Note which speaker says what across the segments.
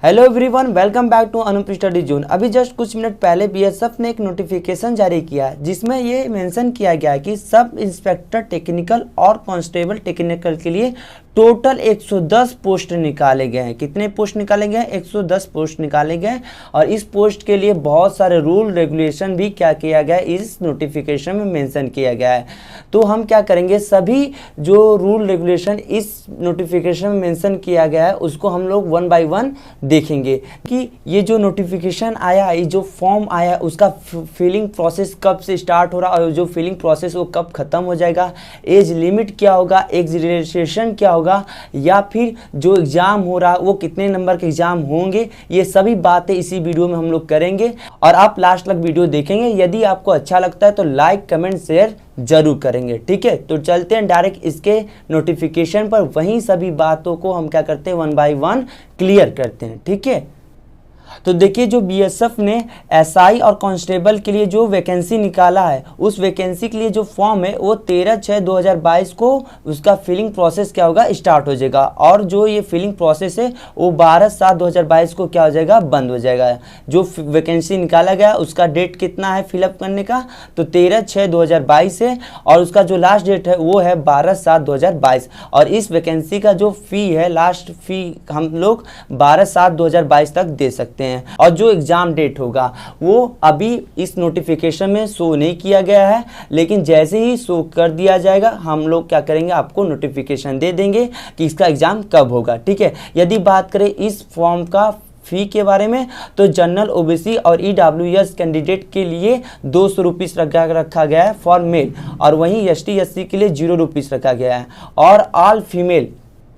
Speaker 1: Hello everyone, welcome back to Anoop study zone. अभी just कुछ minute पहले बीएसएफ ने एक नोटिफिकेशन जारी किया जिसमें ये मेंशन किया गया है कि सब इंस्पेक्टर टेक्निकल और कांस्टेबल टेक्निकल के लिए टोटल 110 पोस्ट निकाले गए हैं। कितने पोस्ट निकाले गए हैं? 110 पोस्ट निकाले गए हैं। और इस पोस्ट के लिए बहुत सारे रूल रेगुलेशन भी क्या किया गया है, इस नोटिफिकेशन में मेंशन किया गया है। तो हम क्या करेंगे, सभी जो रूल रेगुलेशन इस नोटिफिकेशन में मेंशन किया गया है उसको हम लोग वन बाय वन देखेंगे कि ये जो नोटिफिकेशन आया, ये जो फॉर्म आया, उसका फिलिंग प्रोसेस कब से स्टार्ट हो रहा और जो फिलिंग प्रोसेस वो कब खत्म हो जाएगा, एज लिमिट क्या होगा, एज रिलैक्सेशन क्या होगा, या फिर जो एग्जाम हो रहा वो कितने नंबर के एग्जाम होंगे, ये सभी बातें इसी वीडियो में हम लोग करेंगे। और आप लास्ट तक वीडियो देखेंगे। यदि आपको अच्छा लगता है तो लाइक कमेंट शेयर जरूर करेंगे, ठीक है। तो चलते हैं डायरेक्ट इसके नोटिफिकेशन पर, वहीं सभी बातों को हम क्या करते हैं, वन बाय वन क्लियर करते हैं, ठीक है। तो देखिए, जो बीएसएफ ने एसआई और कांस्टेबल के लिए जो वैकेंसी निकाला है, उस वैकेंसी के लिए जो फॉर्म है वो 13/6/2022 को उसका फिलिंग प्रोसेस क्या होगा, स्टार्ट हो जाएगा। और जो ये फिलिंग प्रोसेस है वो 12/7/2022 को क्या हो जाएगा, बंद हो जाएगा। जो वैकेंसी निकाला गया उसका डेट कितना है फिलअप करने का, तो 13/6/2022 है। और उसका जो लास्ट डेट है वो है 12/7/2022। और इस वैकेंसी का जो फी है, लास्ट फी हम लोग 12/7/2022 तक दे सकते हैं। और जो एग्जाम डेट होगा वो अभी इस नोटिफिकेशन में शो नहीं किया गया है, लेकिन जैसे ही शो कर दिया जाएगा हम लोग क्या करेंगे, आपको नोटिफिकेशन दे देंगे कि इसका एग्जाम कब होगा, ठीक है। यदि बात करें इस फॉर्म का फी के बारे में, तो जनरल, ओबीसी और ईडब्ल्यूएस कैंडिडेट के लिए 200 रुपीज़ रखा गया है फॉर मेल, और वहीं एसटी एससी के लिए 0 रुपीज़ रखा गया है। और ऑल फीमेल,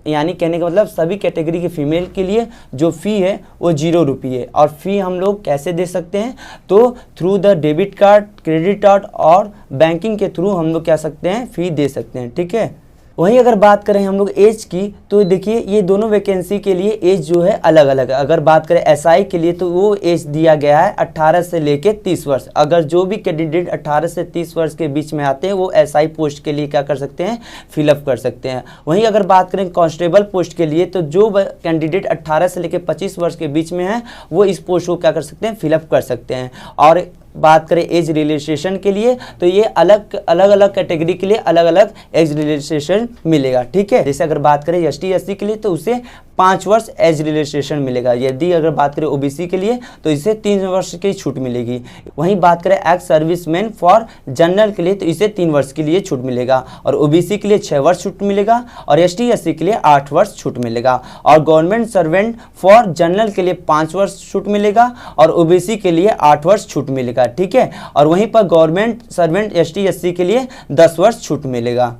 Speaker 1: यानी कहने का मतलब सभी कैटेगरी के फीमेल के लिए जो फ़ी है वो 0 रुपये है। और फ़ी हम लोग कैसे दे सकते हैं, तो through the debit card, credit card और बैंकिंग के थ्रू हम लोग क्या सकते हैं, फ़ी दे सकते हैं, ठीक है। वहीं अगर बात करें हम लोग एज की, तो देखिए ये दोनों वैकेंसी के लिए एज जो है अलग अलग है। अगर बात करें एसआई के लिए तो वो एज दिया गया है 18 से लेके 30 वर्ष। अगर जो भी कैंडिडेट 18 से 30 वर्ष के बीच में आते हैं वो एसआई पोस्ट के लिए क्या कर सकते हैं, फिलअप कर सकते हैं। वहीं अगर बात करें कांस्टेबल पोस्ट के लिए, तो जो कैंडिडेट 18 से लेकर 25 वर्ष के बीच में है वो इस पोस्ट को क्या कर सकते हैं, फिलअप कर सकते हैं। और बात करें एज रिलैक्सेशन के लिए, तो ये अलग अलग कैटेगरी के लिए अलग अलग एज रिलैक्सेशन मिलेगा, ठीक है। जैसे अगर बात करें एसटी एससी के लिए तो उसे 5 वर्ष एज रिलैक्सेशन मिलेगा। यदि अगर बात करें ओबीसी के लिए तो इसे 3 वर्ष की छूट मिलेगी। वहीं बात करें एक्स सर्विसमैन फॉर जनरल के लिए तो इसे 3 वर्ष के लिए छूट मिलेगा। और ओबीसी के लिए 6 वर्ष छूट मिलेगा। और एसटी एससी के लिए 8 वर्ष छूट मिलेगा। और गवर्नमेंट सर्वेंट फॉर जनरल के लिए 5 वर्ष छूट मिलेगा। और ओबीसी के लिए 8 वर्ष छूट मिलेगा, ठीक है। और वहीं पर गवर्नमेंट सर्वेंट एसटी एससी के लिए 10 वर्ष छूट मिलेगा।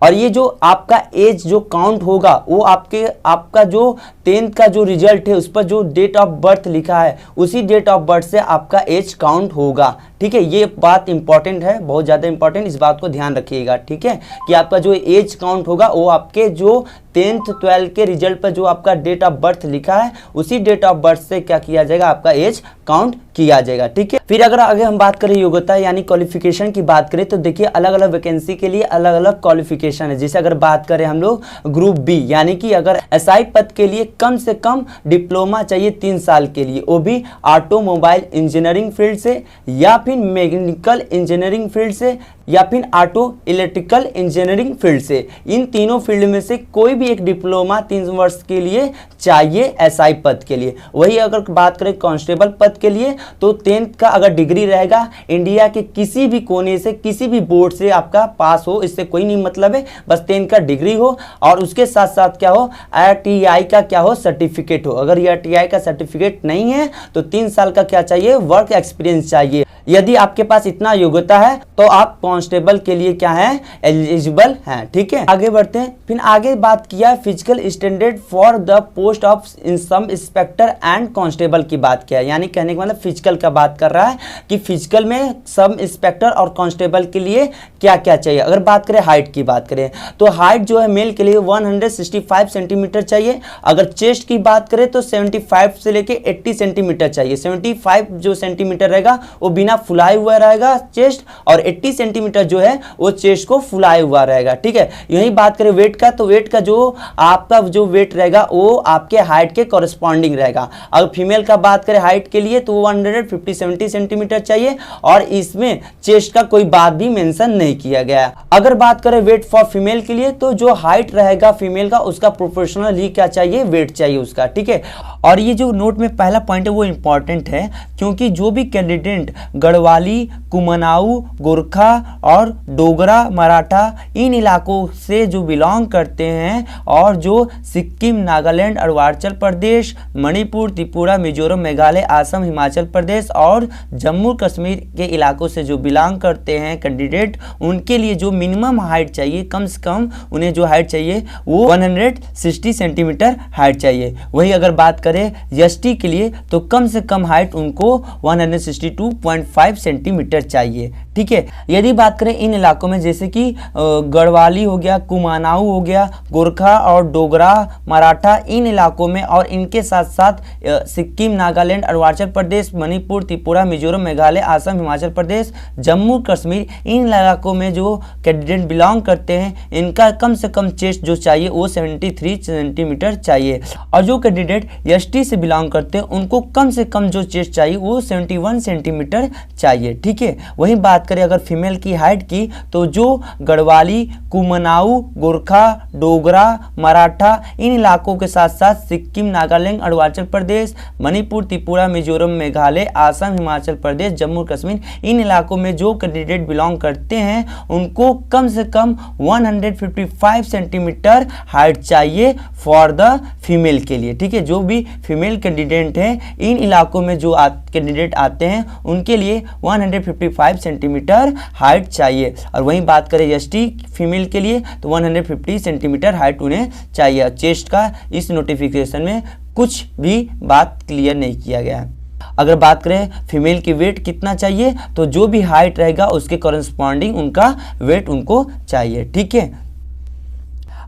Speaker 1: और ये जो आपका एज जो काउंट होगा वो आपका जो 10th का जो रिजल्ट है उस पर जो डेट ऑफ बर्थ लिखा है उसी डेट ऑफ बर्थ से आपका एज काउंट होगा, ठीक है। ये बात इंपॉर्टेंट है, बहुत ज़्यादा इंपॉर्टेंट, इस बात को ध्यान रखिएगा, ठीक है, कि आपका जो एज काउंट होगा वो आपके जो 10th 12th के रिजल्ट पर जो आपका डेट ऑफ बर्थ लिखा है उसी डेट ऑफ बर्थ से क्या किया जाएगा, आपका एज काउंट किया जाएगा, ठीक है। फिर अगर आगे हम बात करें योग्यता यानी क्वालिफिकेशन की बात करें, तो देखिए अलग अलग वैकेंसी के लिए अलग अलग क्वालिफिकेशन है। जैसे अगर बात करें हम लोग ग्रुप बी, यानी कि अगर एसआई पद के लिए कम से कम डिप्लोमा चाहिए 3 साल के लिए, वो भी ऑटोमोबाइल इंजीनियरिंग फील्ड से या फिर मैकेनिकल इंजीनियरिंग फील्ड से या फिर ऑटो इलेक्ट्रिकल इंजीनियरिंग फील्ड से। इन तीनों फील्ड में से कोई भी एक डिप्लोमा 3 वर्ष के लिए चाहिए एसआई पद के लिए। वही अगर बात करें कांस्टेबल पद के लिए, तो 10th का अगर डिग्री रहेगा, इंडिया के किसी भी कोने से किसी भी बोर्ड से आपका पास हो, इससे कोई नहीं मतलब है, बस 10th का डिग्री हो। और उसके साथ साथ क्या हो, आईटीआई का क्या हो, सर्टिफिकेट हो। अगर ये आईटीआई का सर्टिफिकेट नहीं है तो 3 साल का क्या चाहिए, वर्क एक्सपीरियंस चाहिए। यदि आपके पास इतना योग्यता है तो आप कांस्टेबल के लिए क्या है, एलिजिबल हैं, ठीक है। आगे बढ़ते हैं। फिर आगे बात किया physical standard for the post of sub inspector and constable की बात किया, यानी कहने का मतलब फिजिकल का बात कर रहा है कि फिजिकल में सब इंस्पेक्टर और कांस्टेबल के लिए क्या क्या चाहिए। अगर बात करें हाइट की बात करें तो हाइट जो है मेल के लिए 165 सेंटीमीटर चाहिए। अगर चेस्ट की बात करें तो 75 से लेके 80 सेंटीमीटर चाहिए। 75 जो सेंटीमीटर रहेगा वो बिना फुलाए हुआ रहेगा चेस्ट, और 80 सेंटीमीटर सेंटीमीटर जो है वो चेस्ट को फुलाए हुआ रहेगा। ठीक है, यही बात करें वेट का, तो वेट का जो आपका जो वेट रहेगा वो आपके हाइट के कॉरेस्पॉन्डिंग रहेगा। अगर फीमेल का बात करें हाइट के लिए तो 150-70 सेंटीमीटर चाहिए और इसमें चेस्ट का कोई बात भी मेंशन नहीं किया गया। अगर बात करें वेट फॉर फीमेल के लिए तो जो हाइट रहेगा फीमेल का उसका प्रोपोर्शनल ही क्या चाहिए, वेट चाहिए उसका। ठीक है, और ये जो नोट में पहला पॉइंट है वो इंपॉर्टेंट है क्योंकि जो भी कैंडिडेट गढ़वाली, कुमाऊं, गोरखा और डोगरा, मराठा इन इलाकों से जो बिलोंग करते हैं और जो सिक्किम, नागालैंड, अरुणाचल प्रदेश, मणिपुर, त्रिपुरा, मिजोरम, मेघालय, असम, हिमाचल प्रदेश और जम्मू कश्मीर के इलाकों से जो बिलोंग करते हैं कैंडिडेट, उनके लिए जो मिनिमम हाइट चाहिए, कम से कम उन्हें जो हाइट चाहिए वो 160 सेंटीमीटर हाइट चाहिए। वही अगर बात करें एसटी के लिए तो कम से कम हाइट उनको 162.5 सेंटीमीटर चाहिए। ठीक है, यदि बात करें इन इलाकों में जैसे कि गढ़वाली हो गया, कुमाऊं हो गया, गोरखा और डोगरा, मराठा इन इलाकों में और इनके साथ साथ सिक्किम, नागालैंड, अरुणाचल प्रदेश, मणिपुर, त्रिपुरा, मिजोरम, मेघालय, असम, हिमाचल प्रदेश, जम्मू कश्मीर इन इलाकों में जो कैंडिडेट बिलोंग करते हैं इनका कम से कम चेस्ट जो चाहिए वो 73 सेंटीमीटर चाहिए और जो कैंडिडेट एसटी से बिलोंग करते हैं उनको कम से कम जो चेस्ट चाहिए वो 71 सेंटीमीटर चाहिए। ठीक है, वही बात करें अगर फीमेल की हाइट की तो जो गढ़वाली, कुमाऊं, गोरखा, डोगरा, मराठा इन इलाकों के साथ साथ सिक्किम, नागालैंड, अरुणाचल प्रदेश, मणिपुर, त्रिपुरा, मिजोरम, मेघालय, असम, हिमाचल प्रदेश, जम्मू कश्मीर इन इलाकों में जो कैंडिडेट बिलोंग करते हैं उनको कम से कम 155 सेंटीमीटर हाइट चाहिए फॉर द फीमेल के लिए। ठीक है, जो भी फीमेल कैंडिडेट हैं इन इलाकों में जो कैंडिडेट आते हैं उनके लिए 155 सेंटीमीटर हाइट चाहिए और वहीं बात करें एसटी फीमेल के लिए तो 150 सेंटीमीटर हाइट उन्हें चाहिए। चेस्ट का इस नोटिफिकेशन में कुछ भी बात क्लियर नहीं किया गया है। अगर बात करें फीमेल की वेट कितना चाहिए तो जो भी हाइट रहेगा उसके कॉरेस्पॉन्डिंग उनका वेट उनको चाहिए। ठीक है,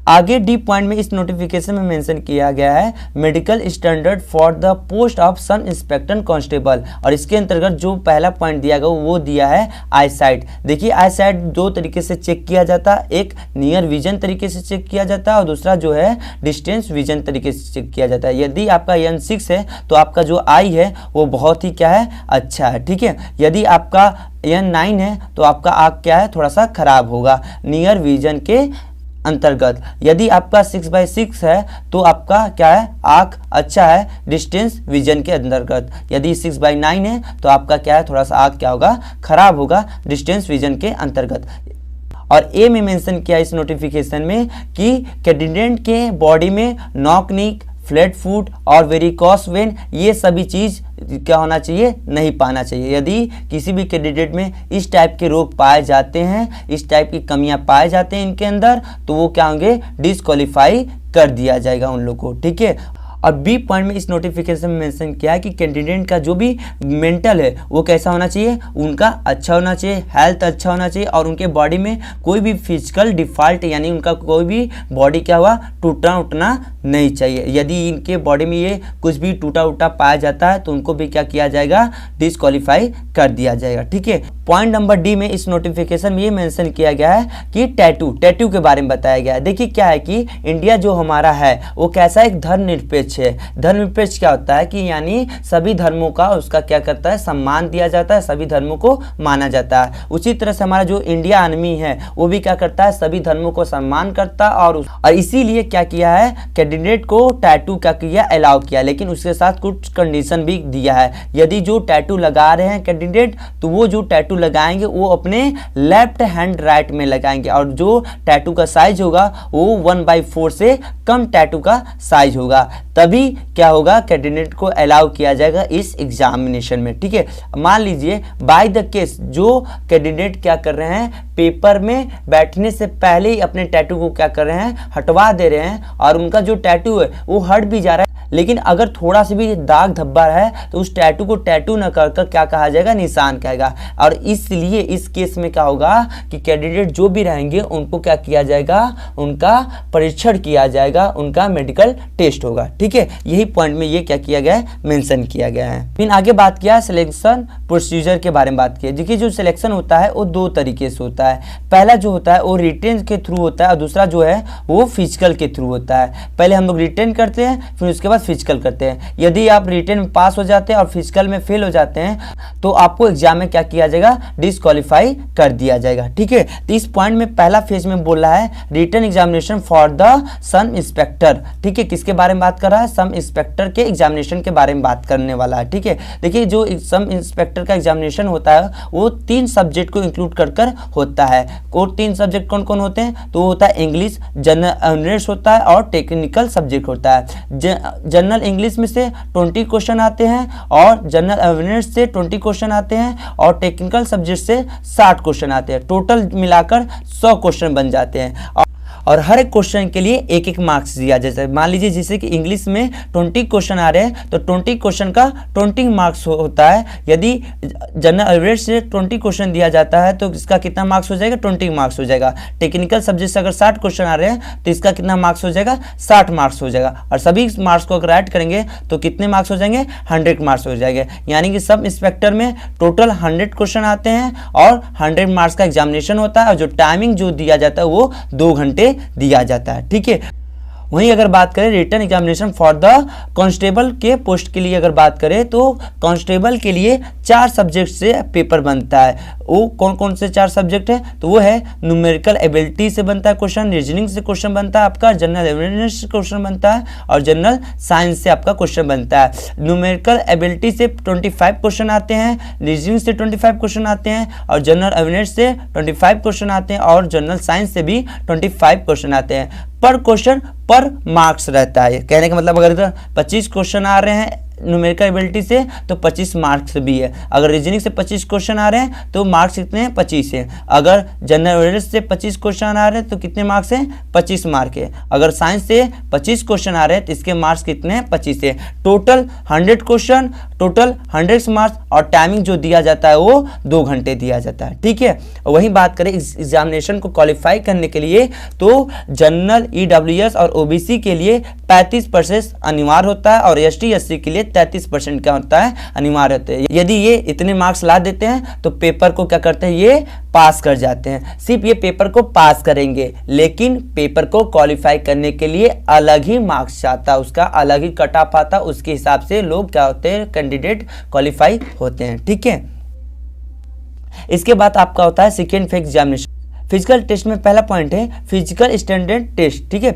Speaker 1: आगे डी पॉइंट में इस नोटिफिकेशन में मेंशन किया गया है medical standard for the post of sub inspector constable और इसके अंतर्गत जो पहला पॉइंट दिया गया वो दिया है आई साइट। देखिए आई साइट दो तरीके से चेक किया जाता है, एक नियर विजन तरीके से चेक किया जाता है और दूसरा जो है डिस्टेंस विजन तरीके से चेक किया जाता है। यदि आपका N6 है तो आपका जो आई है वो बहुत ही क्या है, अच्छा है। ठीक है, यदि आपका N9 है तो आपका आँख क्या है, थोड़ा सा खराब होगा नियर विजन के अंतर्गत। यदि आपका 6/6 है तो आपका क्या है, आँख अच्छा है डिस्टेंस विजन के अंतर्गत। यदि 6/9 है तो आपका क्या है, थोड़ा सा आँख क्या होगा, खराब होगा डिस्टेंस विजन के अंतर्गत। और ए में मेंशन किया इस नोटिफिकेशन में कि कैंडिडेट के बॉडी में नॉक नीक, फ्लैट फुट और वेरिकॉस वेन ये सभी चीज़ क्या होना चाहिए, नहीं पाना चाहिए। यदि किसी भी कैंडिडेट में इस टाइप के रोग पाए जाते हैं, इस टाइप की कमियां पाए जाते हैं इनके अंदर तो वो क्या होंगे, डिस्क्वालीफाई कर दिया जाएगा उन लोग को। ठीक है, और बी पॉइंट में इस नोटिफिकेशन में मेंशन किया है कि कैंडिडेट का जो भी मेंटल है वो कैसा होना चाहिए, उनका अच्छा होना चाहिए, हेल्थ अच्छा होना चाहिए और उनके बॉडी में कोई भी फिजिकल डिफॉल्ट यानी उनका कोई भी बॉडी क्या हुआ, टूटना उठना नहीं चाहिए। यदि इनके बॉडी में ये कुछ भी टूटा उटा पाया जाता है तो उनको भी क्या किया जाएगा, डिस्क्वालीफाई कर दिया जाएगा। ठीक है, पॉइंट नंबर डी में इस नोटिफिकेशन में ये मेंशन किया गया है कि टैटू के बारे में बताया गया है। देखिए क्या है कि इंडिया जो हमारा है वो कैसा एक धर्मनिरपेक्ष है। धर्मनिरपेक्ष क्या होता है कि यानी सभी धर्मों का उसका क्या करता है, सम्मान दिया जाता है, सभी धर्मों को माना जाता है। उसी तरह से हमारा जो इंडिया आर्मी है वो भी क्या करता है, सभी धर्मों को सम्मान करता है और इसीलिए क्या किया है, कैंडिडेट को टैटू क्या किया, अलाउ किया, लेकिन उसके साथ कुछ कंडीशन भी दिया है। यदि जो टैटू लगा रहे हैं कैंडिडेट तो वो जो टैटू लगाएंगे वो अपने लेफ्ट हैंड राइट में लगाएंगे और जो टैटू का साइज होगा वो 1/4 से कम टैटू का साइज होगा, तभी क्या होगा, कैंडिडेट को अलाउ किया जाएगा इस एग्जामिनेशन में। ठीक है, मान लीजिए बाय द केस जो कैंडिडेट क्या कर रहे हैं, पेपर में बैठने से पहले ही अपने टैटू को क्या कर रहे हैं, हटवा दे रहे हैं और उनका जो टैटू है वो हट भी जा रहा है लेकिन अगर थोड़ा सा भी दाग धब्बा है तो उस टैटू को टैटू न कर क्या कहा जाएगा, निशान कहेगा। और इसलिए इस केस में क्या होगा कि कैंडिडेट जो भी रहेंगे उनको क्या किया जाएगा, उनका परीक्षण किया जाएगा, उनका मेडिकल टेस्ट होगा। ठीक है, यही पॉइंट में ये क्या किया गया है, मेंशन किया गया है। फिर आगे बात किया सिलेक्शन प्रोसीजर के बारे में बात की। देखिए जो सिलेक्शन होता है वो दो तरीके से होता है। पहला जो होता है वो रिटेन के थ्रू होता है और दूसरा जो है वो फिजिकल के थ्रू होता है। पहले हम लोग रिटेन करते हैं, फिर उसके बाद फिजिकल करते हैं। यदि आप रिटेन में पास हो जाते हैं और फिजिकल में फेल हो जाते हैं तो आपको एग्जाम में क्या किया जाएगा, डिस्क्वालीफाई कर दिया जाएगा। ठीक है, तो इस पॉइंट में पहला फेज में बोल रहा है written examination for the sub inspector. ठीक है, किसके बारे में बात कर रहा है, सम इंस्पेक्टर के एग्जामिनेशन के बारे में बात करने वाला है। ठीक है, देखिए जो सम इंस्पेक्टर का एग्जामिनेशन होता है वो 3 सब्जेक्ट को इंक्लूड कर होता है। और 3 सब्जेक्ट कौन कौन होते हैं, तो होता है इंग्लिश, जनरल अवेयरनेस होता है और टेक्निकल सब्जेक्ट होता है। जनरल इंग्लिश में से 20 क्वेश्चन आते हैं और जनरल अवेयरनेस से 20 क्वेश्चन आते हैं और टेक्निकल सब्जेक्ट से 60 क्वेश्चन आते हैं। टोटल मिलाकर 100 क्वेश्चन बन जाते हैं और हर एक क्वेश्चन के लिए एक एक मार्क्स दिया जाता है। मान लीजिए जैसे कि इंग्लिश में 20 क्वेश्चन आ रहे हैं तो 20 क्वेश्चन का 20 मार्क्स होता है। यदि जनरल अवेयरनेस से 20 क्वेश्चन दिया जाता है तो इसका कितना मार्क्स हो जाएगा, 20 मार्क्स हो जाएगा। टेक्निकल सब्जेक्ट से अगर 60 क्वेश्चन आ रहे हैं तो इसका कितना मार्क्स हो जाएगा, 60 मार्क्स हो जाएगा। और सभी मार्क्स को अगर ऐड करेंगे तो कितने मार्क्स हो जाएंगे, 100 मार्क्स हो जाएंगे। यानी कि सब इंस्पेक्टर में टोटल 100 क्वेश्चन आते हैं और 100 मार्क्स का एग्जामिनेशन होता है और जो टाइमिंग जो दिया जाता है वो 2 घंटे दिया जाता है। ठीक है, वहीं अगर बात करें written examination for the constable के पोस्ट के लिए अगर बात करें तो कांस्टेबल के लिए 4 सब्जेक्ट से पेपर बनता है। वो कौन कौन से 4 सब्जेक्ट है, तो वो है न्यूमेरिकल एबिलिटी से बनता है क्वेश्चन, रीजनिंग से क्वेश्चन बनता है आपका, जनरल अवेयरनेस से क्वेश्चन बनता है और जनरल साइंस से आपका क्वेश्चन बनता है। न्यूमेरिकल एबिलिटी से 25 क्वेश्चन आते हैं, रीजनिंग से 25 क्वेश्चन आते हैं और जनरल अवेयरनेस से 25 क्वेश्चन आते हैं और जनरल साइंस से भी 25 क्वेश्चन आते हैं। पर क्वेश्चन पर मार्क्स रहता है। कहने का मतलब अगर इधर 25 क्वेश्चन आ रहे हैं न्यूमेरिकल एबिलिटी से तो 25 मार्क्स भी है। अगर रीजनिंग से 25 क्वेश्चन आ रहे हैं तो मार्क्स कितने हैं, 25 है। अगर जनरल अवेयरनेस से 25 क्वेश्चन आ रहे हैं तो कितने मार्क्स हैं, 25 मार्क है। अगर साइंस से 25 क्वेश्चन आ रहे हैं तो इसके मार्क्स कितने हैं, 25 है। टोटल 100 क्वेश्चन, टोटल 100 मार्क्स और टाइमिंग जो दिया जाता है वो 2 घंटे दिया जाता है। ठीक है, वहीं बात करें एग्जामिनेशन को क्वालिफाई करने के लिए तो जनरल EWS और OBC के लिए 35% अनिवार्य होता है और ST SC के लिए 33% क्या होता है, अनिवार्य होते हैं। यदि ये इतने मार्क्स ला देते हैं तो पेपर को क्या करते हैं, ये पास कर जाते हैं। सिर्फ ये पेपर को पास करेंगे, लेकिन पेपर को क्वालिफाई करने के लिए अलग ही मार्क्स आता है, उसका अलग ही कट ऑफ आता है। उसके हिसाब से लोग क्या होते हैं, कैंडिडेट क्वालिफाई होते हैं। ठीक है, इसके बाद आपका होता है second phase examination. Physical test में पहला पॉइंट है फिजिकल स्टैंडर्ड टेस्ट। ठीक है,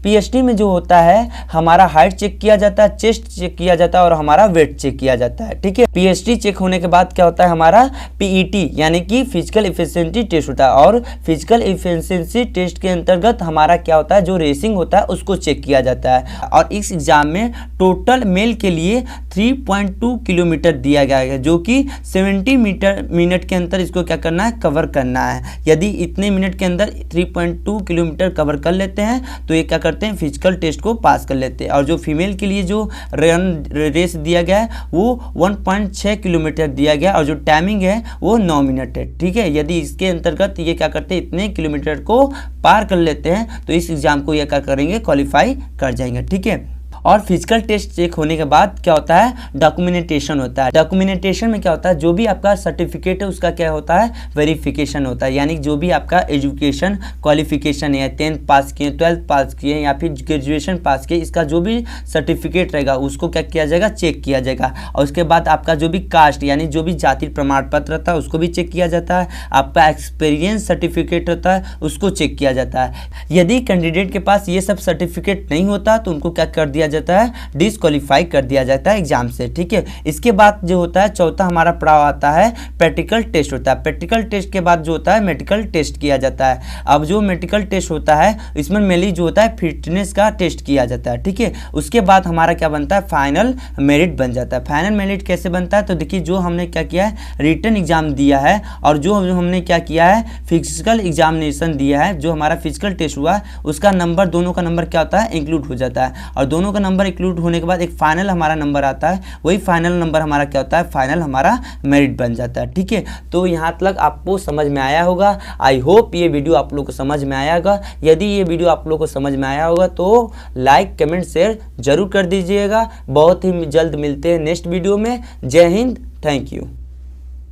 Speaker 1: PST में जो होता है हमारा हाइट चेक किया जाता है, चेस्ट चेक किया जाता है और हमारा वेट चेक किया जाता है। ठीक है, PST चेक होने के बाद क्या होता है, हमारा PET यानी कि फिजिकल इफिशिएंसी टेस्ट होता है और फिजिकल इफिशिएंसी टेस्ट के अंतर्गत हमारा क्या होता है, जो रेसिंग होता है उसको चेक किया जाता है। और इस एग्जाम में टोटल मेल के लिए 3.2 किलोमीटर दिया गया है, जो कि 70 मिनट के अंदर इसको क्या करना है, कवर करना है। यदि इतने मिनट के अंदर 3.2 किलोमीटर कवर कर लेते हैं तो ये क्या करते हैं, फिजिकल टेस्ट को पास कर लेते हैं। और जो फीमेल के लिए जो रेस दिया गया है वो 1.6 किलोमीटर दिया गया और जो टाइमिंग है वो 9 मिनट है। ठीक है, यदि इसके अंतर्गत ये क्या करते हैं, इतने किलोमीटर को पार कर लेते हैं तो इस एग्जाम को ये क्या करेंगे, क्वालिफाई कर जाएंगे। ठीक है, और फिजिकल टेस्ट चेक होने के बाद क्या होता है, डॉक्यूमेंटेशन होता है। डॉक्यूमेंटेशन में क्या होता है, जो भी आपका सर्टिफिकेट है उसका क्या होता है, वेरिफिकेशन होता है। यानी जो भी आपका एजुकेशन क्वालिफिकेशन है, 10th पास किए, 12th पास किए या फिर ग्रेजुएशन पास किए, इसका जो भी सर्टिफिकेट रहेगा उसको क्या किया जाएगा, चेक किया जाएगा। और उसके बाद आपका जो भी कास्ट यानी जो भी जाति प्रमाण पत्र रहता है उसको भी चेक किया जाता है। आपका एक्सपीरियंस सर्टिफिकेट होता है उसको चेक किया जाता है। यदि कैंडिडेट के पास ये सब सर्टिफिकेट नहीं होता तो उनको क्या कर दिया जाता है, डिस्क्वालीफाई कर दिया जाता है एग्जाम से। ठीक है, इसके बाद जो होता है चौथा हमारा पड़ाव आता है प्रैक्टिकल टेस्ट होता है। प्रैक्टिकल टेस्ट के बाद जो होता है मेडिकल टेस्ट किया जाता है। अब जो मेडिकल टेस्ट होता है इसमें मेनली जो होता है फिटनेस का टेस्ट किया जाता है। ठीक है, उसके बाद हमारा क्या बनता है, फाइनल मेरिट बन जाता है। फाइनल मेरिट कैसे बनता है, तो देखिए जो हमने क्या किया है, रिटन एग्जाम दिया है और जो हमने क्या किया है, फिजिकल एग्जामिनेशन दिया है, जो हमारा फिजिकल टेस्ट हुआ उसका नंबर, दोनों का नंबर क्या होता है, इंक्लूड हो जाता है और दोनों का नंबर इंक्लूड होने के बाद एक फाइनल हमारा नंबर आता है, वही फाइनल नंबर हमारा क्या होता है, फाइनल हमारा मेरिट बन जाता है। ठीक है, तो यहाँ तक आपको समझ में आया होगा। आई होप ये वीडियो आप लोग को समझ में आया होगा। यदि ये वीडियो आप लोग को समझ में आया होगा तो लाइक कमेंट शेयर जरूर कर दीजिएगा। बहुत ही जल्द मिलते हैं नेक्स्ट वीडियो में। जय हिंद, थैंक यू।